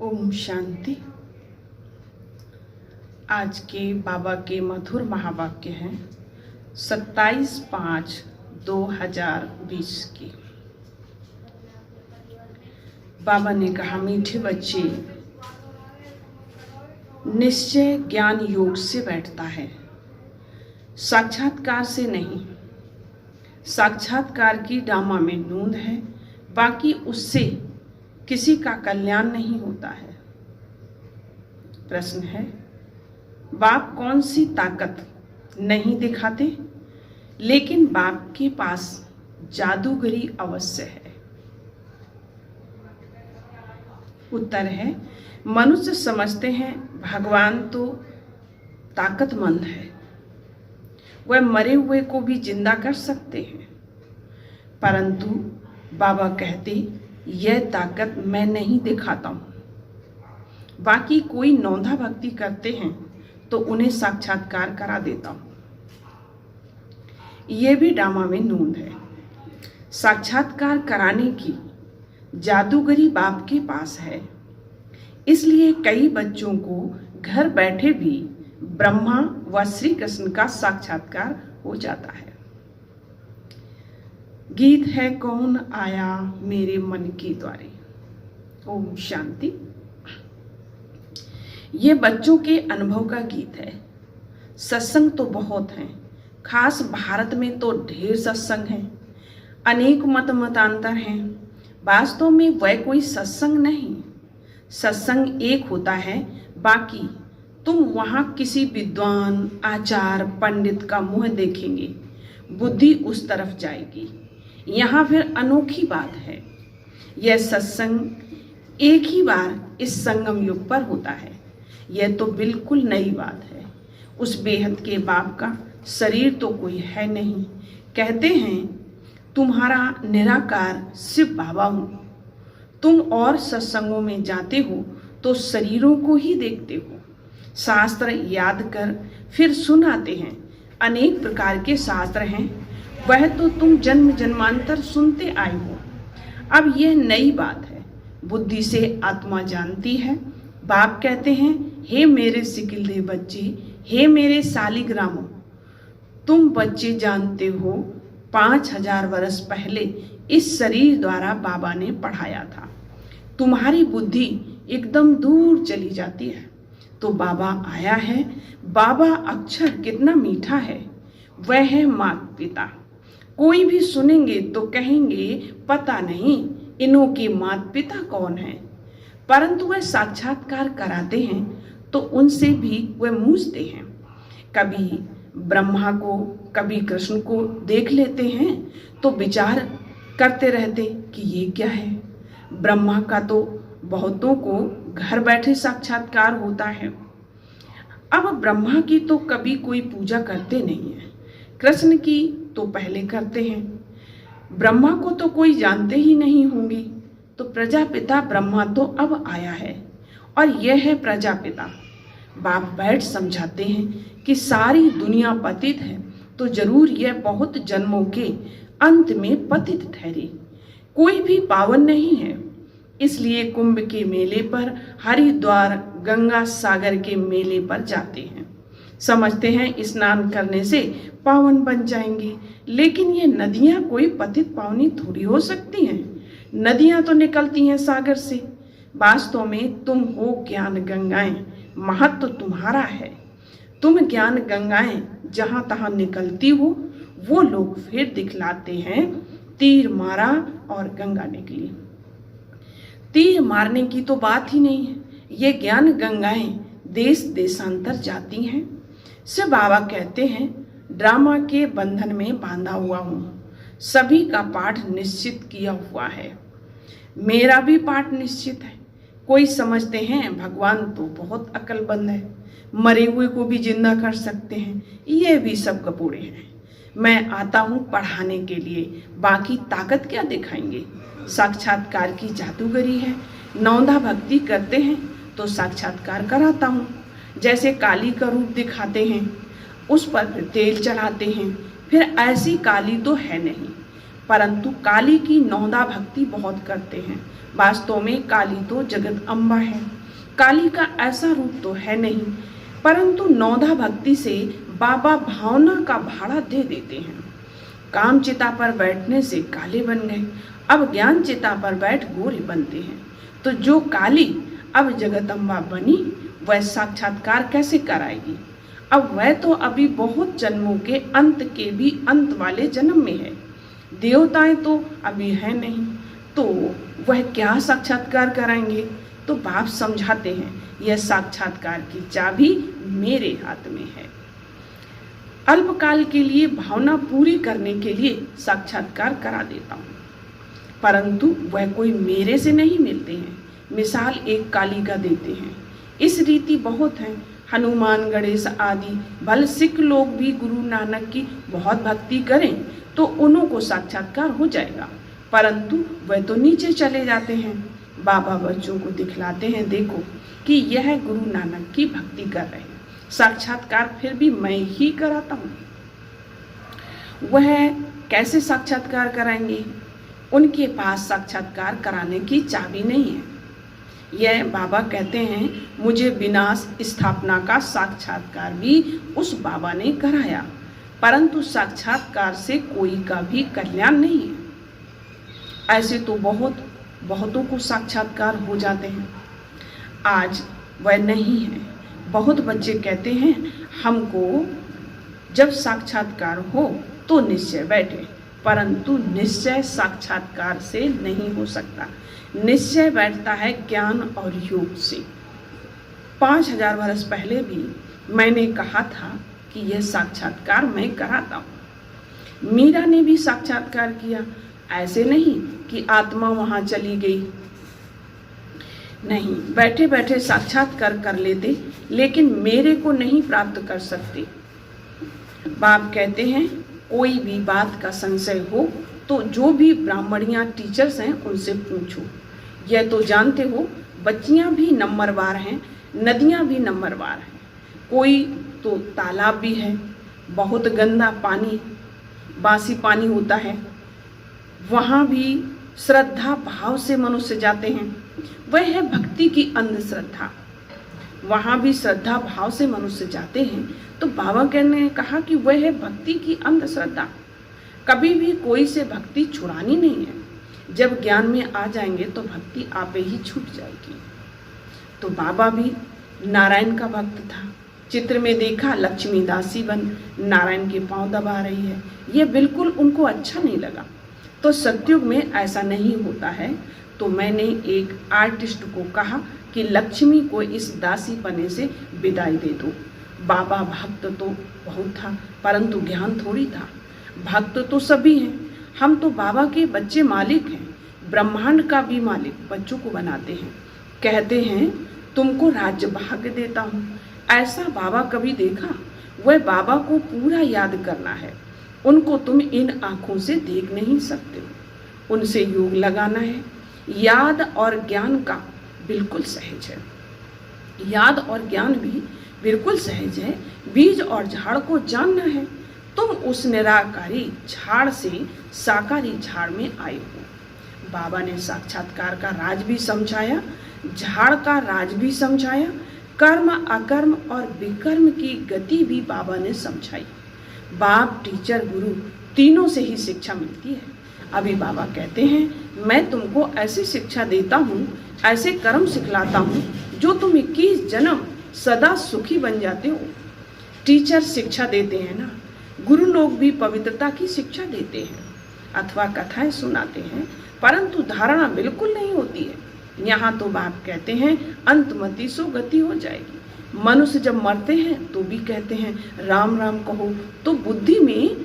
ओम शांति। आज के बाबा के मधुर महावाक्य हैं 27/5/2020 की। बाबा ने कहा, मीठे बच्चे, निश्चय ज्ञान योग से बैठता है, साक्षात्कार से नहीं। साक्षात्कार की डामा में नूंद है, बाकी उससे किसी का कल्याण नहीं होता है। प्रश्न है, बाप कौन सी ताकत नहीं दिखाते, लेकिन बाप के पास जादूगरी अवश्य है। उत्तर है, मनुष्य समझते हैं भगवान तो ताकतमंद है, वह मरे हुए को भी जिंदा कर सकते हैं, परंतु बाबा कहते यह ताकत मैं नहीं दिखाता हूं। बाकी कोई नौंधा भक्ति करते हैं तो उन्हें साक्षात्कार करा देता हूं। यह भी डामा में नूंद है। साक्षात्कार कराने की जादूगरी बाप के पास है, इसलिए कई बच्चों को घर बैठे भी ब्रह्मा व श्री कृष्ण का साक्षात्कार हो जाता है। गीत है, कौन आया मेरे मन के द्वारे। ओम शांति। ये बच्चों के अनुभव का गीत है। सत्संग तो बहुत हैं, खास भारत में तो ढेर सत्संग हैं, अनेक मतांतर हैं। वास्तव में वह कोई सत्संग नहीं। सत्संग एक होता है, बाकी तुम वहां किसी विद्वान, आचार, पंडित का मुंह देखेंगे, बुद्धि उस तरफ जाएगी। यहाँ फिर अनोखी बात है, यह सत्संग एक ही बार इस संगम युग पर होता है। यह तो बिल्कुल नई बात है। उस बेहद के बाप का शरीर तो कोई है नहीं। कहते हैं तुम्हारा निराकार शिव बाबा हूँ। तुम और सत्संगों में जाते हो तो शरीरों को ही देखते हो। शास्त्र याद कर फिर सुनाते हैं। अनेक प्रकार के शास्त्र हैं, वह तो तुम जन्म जन्मांतर सुनते आए हो। अब यह नई बात है, बुद्धि से आत्मा जानती है। बाप कहते हैं, हे मेरे सिकिलदे बच्चे, हे मेरे शालिग्रामों, तुम बच्चे जानते हो 5000 वर्ष पहले इस शरीर द्वारा बाबा ने पढ़ाया था। तुम्हारी बुद्धि एकदम दूर चली जाती है तो बाबा आया है। बाबा अक्षर कितना मीठा है, वह है माता पिता। कोई भी सुनेंगे तो कहेंगे पता नहीं इन्हों के माता पिता कौन है, परंतु वह साक्षात्कार कराते हैं तो उनसे भी वह पूछते हैं। कभी ब्रह्मा को, कभी कृष्ण को देख लेते हैं तो विचार करते रहते कि ये क्या है। ब्रह्मा का तो बहुतों को घर बैठे साक्षात्कार होता है। अब ब्रह्मा की तो कभी कोई पूजा करते नहीं है, कृष्ण की तो पहले करते हैं। ब्रह्मा को तो कोई जानते ही नहीं होंगे, तो प्रजापिता ब्रह्मा तो अब आया है और यह है प्रजापिता। बाप बैठ समझाते हैं कि सारी दुनिया पतित है तो जरूर यह बहुत जन्मों के अंत में पतित ठहरे। कोई भी पावन नहीं है, इसलिए कुंभ के मेले पर, हरिद्वार, गंगा सागर के मेले पर जाते हैं। समझते हैं स्नान करने से पावन बन जाएंगे, लेकिन ये नदियां कोई पतित पावनी थोड़ी हो सकती हैं। नदियां तो निकलती हैं सागर से। वास्तव में तुम हो ज्ञान गंगाएं, महत्व तुम्हारा है। तुम ज्ञान गंगाएं जहां तहां निकलती हो, वो लोग फिर दिखलाते हैं तीर मारा और गंगा निकली। तीर मारने की तो बात ही नहीं है। ये ज्ञान गंगाएं देश देशांतर जाती हैं। से बाबा कहते हैं, ड्रामा के बंधन में बांधा हुआ हूं, सभी का पाठ निश्चित किया हुआ है। मेरा भी पाठ निश्चित है। कोई समझते हैं भगवान तो बहुत अक्लमंद है, मरे हुए को भी जिंदा कर सकते हैं। ये भी सब कपूरे हैं। मैं आता हूं पढ़ाने के लिए, बाकी ताकत क्या दिखाएंगे। साक्षात्कार की जादूगरी है। नौंधा भक्ति करते हैं तो साक्षात्कार कराता हूँ। जैसे काली का रूप दिखाते हैं, उस पर फिर तेल चढ़ाते हैं। फिर ऐसी काली तो है नहीं, परंतु काली की नौदा भक्ति बहुत करते हैं। वास्तव में काली तो जगत अम्बा है। काली का ऐसा रूप तो है नहीं, परंतु नौदा भक्ति से बाबा भावना का भाड़ा दे देते हैं। काम चिता पर बैठने से काले बन गए, अब ज्ञान चिता पर बैठ गोरे बनते हैं। तो जो काली अब जगदम्बा बनी, वह साक्षात्कार कैसे कराएगी? अब वह तो अभी बहुत जन्मों के अंत के भी अंत वाले जन्म में है। देवताएं तो अभी है नहीं, तो वह क्या साक्षात्कार कराएंगे? तो बाप समझाते हैं, यह साक्षात्कार की चाबी मेरे हाथ में है। अल्पकाल के लिए भावना पूरी करने के लिए साक्षात्कार करा देता हूँ, परंतु वह कोई मेरे से नहीं मिलते हैं। मिसाल एक काली का देते हैं। इस रीति बहुत है। हनुमान, गणेश आदि भले सिख लोग भी गुरु नानक की बहुत भक्ति करें तो उन्हों को साक्षात्कार हो जाएगा, परंतु वह तो नीचे चले जाते हैं। बाबा बच्चों को दिखलाते हैं, देखो कि यह गुरु नानक की भक्ति कर रहे हैं, साक्षात्कार फिर भी मैं ही कराता हूँ। वह कैसे साक्षात्कार कराएंगे? उनके पास साक्षात्कार कराने की चाबी नहीं है। यह बाबा कहते हैं, मुझे विनाश स्थापना का साक्षात्कार भी उस बाबा ने कराया, परंतु साक्षात्कार से कोई का भी कल्याण नहीं है। ऐसे तो बहुतों को साक्षात्कार हो जाते हैं, आज वह नहीं है। बहुत बच्चे कहते हैं हमको जब साक्षात्कार हो तो निश्चय बैठे, परंतु निश्चय साक्षात्कार से नहीं हो सकता। निश्चय बैठता है ज्ञान और योग से। 5000 वर्ष पहले भी मैंने कहा था कि यह साक्षात्कार मैं कराता हूँ। मीरा ने भी साक्षात्कार किया, ऐसे नहीं कि आत्मा वहाँ चली गई, नहीं, बैठे बैठे साक्षात्कार कर लेते, लेकिन मेरे को नहीं प्राप्त कर सकते। बाप कहते हैं कोई भी बात का संशय हो तो जो भी ब्राह्मणियाँ टीचर्स हैं उनसे पूछो। यह तो जानते हो बच्चियाँ भी नंबरवार हैं, नदियाँ भी नंबरवार हैं। कोई तो तालाब भी है, बहुत गंदा पानी, बासी पानी होता है, वहाँ भी श्रद्धा भाव से मनुष्य जाते हैं। वह है भक्ति की अंधश्रद्धा। वहाँ भी श्रद्धा भाव से मनुष्य जाते हैं, तो बाबा ने कहा कि वह है भक्ति की अंधश्रद्धा। कभी भी कोई से भक्ति छुड़ानी नहीं है। जब ज्ञान में आ जाएंगे तो भक्ति आपे ही छूट जाएगी। तो बाबा भी नारायण का भक्त था। चित्र में देखा लक्ष्मी दासी बन नारायण के पांव दबा रही है, ये बिल्कुल उनको अच्छा नहीं लगा। तो सतयुग में ऐसा नहीं होता है। तो मैंने एक आर्टिस्ट को कहा कि लक्ष्मी को इस दासी पने से विदाई दे दो। बाबा भक्त तो बहुत था, परंतु ज्ञान थोड़ी था। भक्त तो सभी हैं, हम तो बाबा के बच्चे मालिक हैं। ब्रह्मांड का भी मालिक बच्चों को बनाते हैं, कहते हैं तुमको राज्य भाग्य देता हूँ। ऐसा बाबा कभी देखा? वह बाबा को पूरा याद करना है। उनको तुम इन आँखों से देख नहीं सकते हो, उनसे योग लगाना है। याद और ज्ञान का बिल्कुल सहज है, याद और ज्ञान भी बिल्कुल सहज है। बीज और झाड़ को जानना है। तुम उस निराकारी झाड़ से साकारी झाड़ में आए हो। बाबा ने साक्षात्कार का राज भी समझाया, झाड़ का राज भी समझाया, कर्म अकर्म और विकर्म की गति भी बाबा ने समझाई। बाप, टीचर, गुरु तीनों से ही शिक्षा मिलती है। अभी बाबा कहते हैं मैं तुमको ऐसी शिक्षा देता हूँ, ऐसे कर्म सिखलाता हूँ जो तुम 21 जन्म सदा सुखी बन जाते हो। टीचर शिक्षा देते हैं ना, गुरु लोग भी पवित्रता की शिक्षा देते हैं अथवा कथाएं सुनाते हैं, परंतु धारणा बिल्कुल नहीं होती है। यहाँ तो बाप कहते हैं अंतमति सो गति हो जाएगी। मनुष्य जब मरते हैं तो भी कहते हैं राम राम कहो, तो बुद्धि में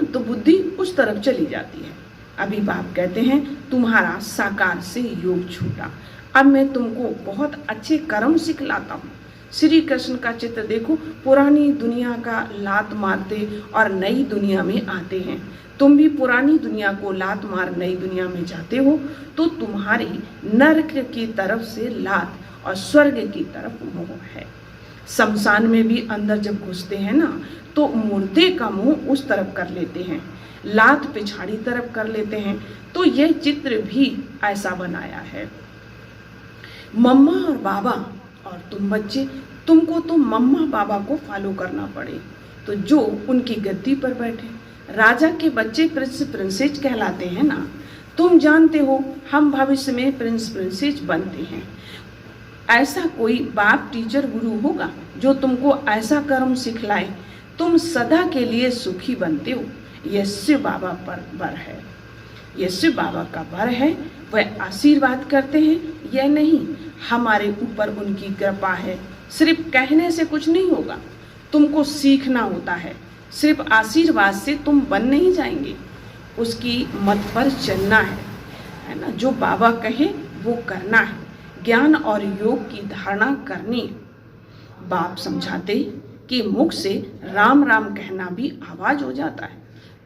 तो बुद्धि उस तरफ चली जाती है। अभी बाप कहते हैं तुम्हारा साकार से योग छूटा, अब मैं तुमको बहुत अच्छे कर्म सिखलाता हूँ। श्री कृष्ण का चित्र देखो, पुरानी दुनिया का लात मारते और नई दुनिया में आते हैं। तुम भी पुरानी दुनिया को लात मार नई दुनिया में जाते हो, तो तुम्हारी नरक की तरफ से लात और स्वर्ग की तरफ मोह है। शमशान में भी अंदर जब घुसते हैं ना तो मुर्दे का मुंह उस तरफ कर लेते हैं, लात पिछाड़ी तरफ कर लेते हैं। तो यह चित्र भी ऐसा बनाया है। मम्मा और बाबा और तुम बच्चे, तुमको तो मम्मा बाबा को फॉलो करना पड़े, तो जो उनकी गद्दी पर बैठे। राजा के बच्चे प्रिंस प्रिंसेस कहलाते हैं ना। तुम जानते हो हम भविष्य में प्रिंस प्रिंसेस बनते हैं। ऐसा कोई बाप टीचर गुरु होगा जो तुमको ऐसा कर्म सिखलाए, तुम सदा के लिए सुखी बनते हो। यह शिव बाबा पर वर है, यह शिव बाबा का वर है। वह आशीर्वाद करते हैं, यह नहीं हमारे ऊपर उनकी कृपा है। सिर्फ कहने से कुछ नहीं होगा, तुमको सीखना होता है। सिर्फ आशीर्वाद से तुम बन नहीं जाएंगे, उसकी मत पर चलना है ना। जो बाबा कहे वो करना है, ज्ञान और योग की धारणा करनी। बाप समझाते कि मुख से राम राम कहना भी आवाज हो जाता है।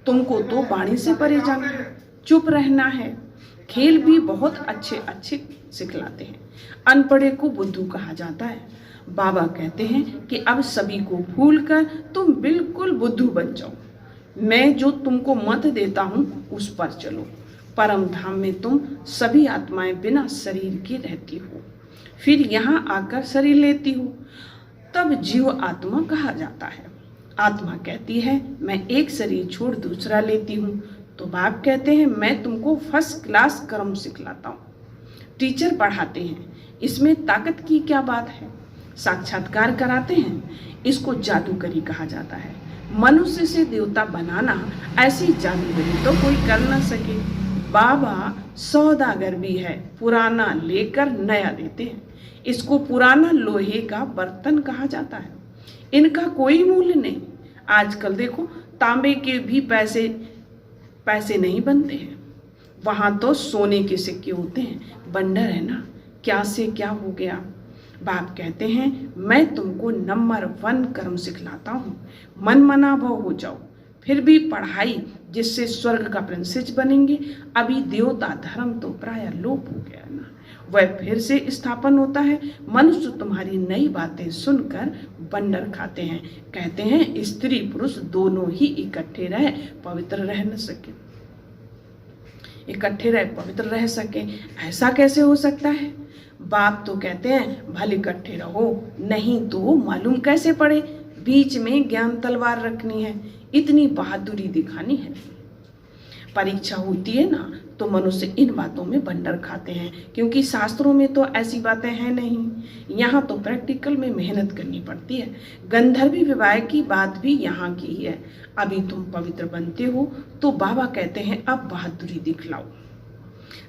तुमको तो वाणी से परे जाना है, चुप रहना है। खेल भी बहुत अच्छे अच्छे सिखलाते हैं। अनपढ़े को बुद्धू कहा जाता है। बाबा कहते हैं कि अब सभी को भूलकर तुम बिल्कुल बुद्धू बन जाओ। मैं जो तुमको मत देता हूँ उस पर चलो। परम धाम में तुम सभी आत्माएं बिना शरीर की रहती हो, फिर यहाँ आकर शरीर लेती हो, तब जीव आत्मा कहा जाता है। आत्मा कहती है मैं एक शरीर छोड़ दूसरा लेती हूँ। तो बाप कहते हैं मैं तुमको फर्स्ट क्लास कर्म सिखलाता हूँ। टीचर पढ़ाते हैं, इसमें ताकत की क्या बात है। साक्षात्कार कराते हैं, इसको जादूगरी कहा जाता है। मनुष्य से देवता बनाना, ऐसी जादूगरी तो कोई कर ना सके। बाबा सौदागर भी है, पुराना लेकर नया देते हैं। इसको पुराना लोहे का बर्तन कहा जाता है, इनका कोई मूल्य नहीं। आजकल देखो तांबे के भी पैसे नहीं बनते हैं, वहाँ तो सोने के सिक्के होते हैं। बंडर है ना, क्या से क्या हो गया। बाप कहते हैं मैं तुमको नंबर 1 कर्म सिखलाता हूँ। मन मना भाव हो जाओ, फिर भी पढ़ाई जिससे स्वर्ग का प्रिंसेस बनेंगे। अभी देवता धर्म तो प्राय लोप हो गया ना, वह फिर से स्थापन होता है। मनुष्य तुम्हारी नई बातें सुनकर बंडर खाते हैं। कहते हैं स्त्री पुरुष दोनों ही इकट्ठे रहे पवित्र रह न सके, इकट्ठे रहे पवित्र रह सके। ऐसा कैसे हो सकता है। बाप तो कहते हैं भले इकट्ठे रहो, नहीं तो मालूम कैसे पड़े। बीच में ज्ञान तलवार रखनी है, इतनी बहादुरी दिखानी है। परीक्षा होती है ना तो मनुष्य इन बातों में बंडर खाते हैं, क्योंकि शास्त्रों में तो ऐसी बातें हैं नहीं। यहाँ तो प्रैक्टिकल में मेहनत करनी पड़ती है। गंधर्वी विवाह की बात भी यहाँ की ही है। अभी तुम पवित्र बनते हो तो बाबा कहते हैं अब बहादुरी दिखलाओ।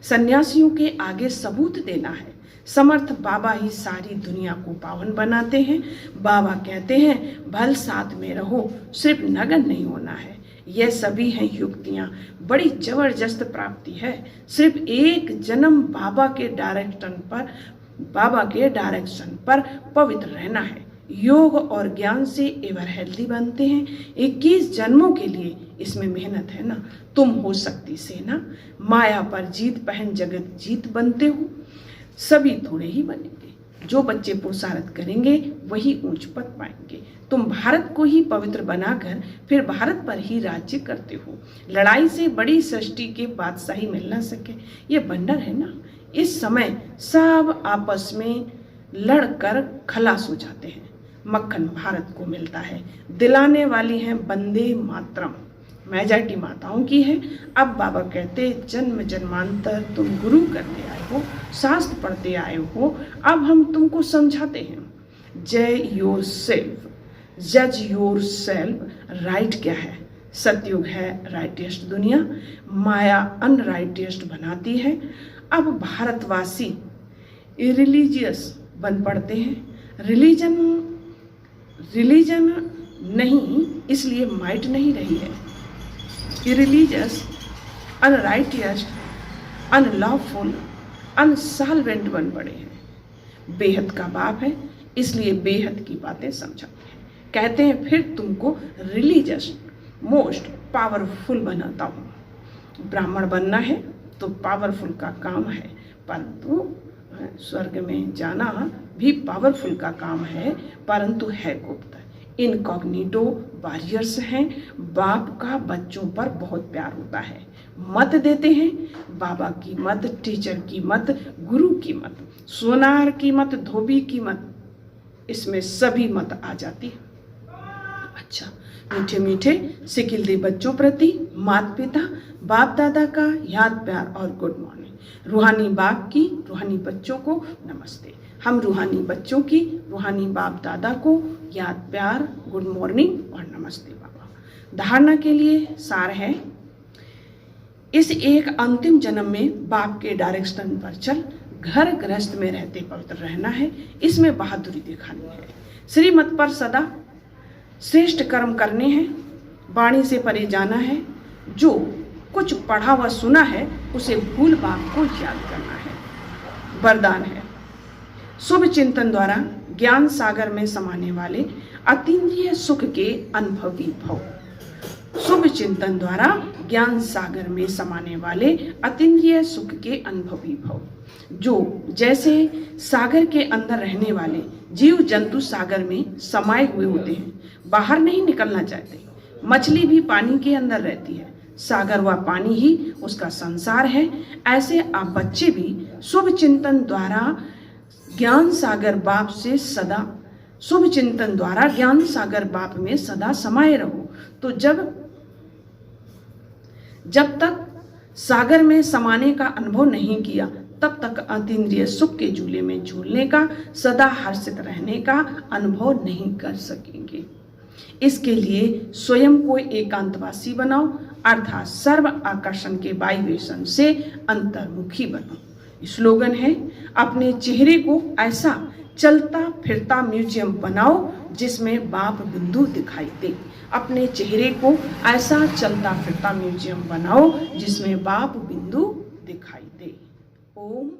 सन्यासियों के आगे सबूत देना है। समर्थ बाबा ही सारी दुनिया को पावन बनाते हैं। बाबा कहते हैं भल साथ में रहो, सिर्फ नगन नहीं होना है। यह सभी हैं युक्तियाँ, बड़ी जबरदस्त प्राप्ति है। सिर्फ एक जन्म बाबा के डायरेक्शन पर पवित्र रहना है। योग और ज्ञान से एवर हेल्दी बनते हैं। 21 जन्मों के लिए इसमें मेहनत है ना। तुम हो शक्ति से ना, माया पर जीत पहन जगत जीत बनते हो। सभी थोड़े ही बनेंगे, जो बच्चे पुरुषार्थ करेंगे वही ऊंच पद पाएंगे। तुम भारत को ही पवित्र बनाकर फिर भारत पर ही राज्य करते हो। लड़ाई से बड़ी सृष्टि के बादशाही मिल ना सके, ये बंडर है ना। इस समय सब आपस में लड़कर खलास हो जाते हैं। मक्खन भारत को मिलता है। दिलाने वाली है वंदे मातरम, मेजॉरिटी माताओं की है। अब बाबा कहते जन्म जन्मांतर तुम गुरु करते आए हो, शास्त्र पढ़ते आए हो, अब हम तुमको समझाते हैं। जय योर सेल्फ, जज योर सेल्फ। राइट क्या है। सतयुग है राइटेस्ट दुनिया, माया अनराइटेस्ट बनाती है। अब भारतवासी इरिलीजियस बन पड़ते हैं। रिलीजन नहीं, इसलिए माइट नहीं रही है। इरिलीजियस, अनराइटियस, अनलॉफुल, अनसॉल्वेंट बन पड़े हैं। बेहद का बाप है, इसलिए बेहद की बातें समझाते हैं। कहते हैं फिर तुमको रिलीजियस मोस्ट पावरफुल बनाता हूँ। ब्राह्मण बनना है तो पावरफुल का काम है, परंतु स्वर्ग में जाना भी पावरफुल का काम है, परंतु है गुप्त। इनकॉग्निटो वॉरियर्स हैं। बाप का बच्चों पर बहुत प्यार होता है, मत देते हैं। बाबा की मत, टीचर की मत, गुरु की मत, सोनार की मत, धोबी की मत, इसमें सभी मत आ जाती है। अच्छा, मीठे मीठे सिकिलदे बच्चों प्रति माता पिता बाप दादा का याद प्यार और गुड मॉर्निंग। रूहानी बाप की रूहानी बच्चों को नमस्ते। हम रूहानी बच्चों की रूहानी बाप दादा को याद प्यार, गुड मॉर्निंग और नमस्ते बाबा। धारणा के लिए सार है, इस एक अंतिम जन्म में बाप के डायरेक्शन पर चल, घर गृहस्थ में रहते पवित्र रहना है, इसमें बहादुरी दिखानी है। श्रीमत पर सदा श्रेष्ठ कर्म करने हैं, वाणी से परे जाना है। जो कुछ पढ़ा व सुना है उसे भूल बाप को याद करना है। वरदान है, शुभ चिंतन द्वारा ज्ञान सागर में समाने वाले अतीन्द्रिय सुख के अनुभवी भव। शुभ चिंतन द्वारा ज्ञान सागर में समाने वाले अतीन्द्रिय सुख के अनुभवी भव। जो जैसे सागर के अंदर रहने वाले जीव जंतु सागर में समाये हुए होते हैं, बाहर नहीं निकलना चाहते। मछली भी पानी के अंदर रहती है, सागर व पानी ही उसका संसार है। ऐसे आप बच्चे भी शुभ चिंतन द्वारा ज्ञान सागर बाप से सदा, शुभ चिंतन द्वारा ज्ञान सागर बाप में सदा समाये रहो। तो जब तक सागर में समाने का अनुभव नहीं किया, तब तक अतीन्द्रिय सुख के झूले में झूलने का, सदा हर्षित रहने का अनुभव नहीं कर सकेंगे। इसके लिए स्वयं को एकांतवासी बनाओ, अर्थात सर्व आकर्षण के वाइब्रेशन से अंतर्मुखी बनाओ। स्लोगन है, अपने चेहरे को ऐसा चलता फिरता म्यूजियम बनाओ जिसमें बाप बिंदु दिखाई दे। अपने चेहरे को ऐसा चलता फिरता म्यूजियम बनाओ जिसमें बाप बिंदु दिखाई दे। ओम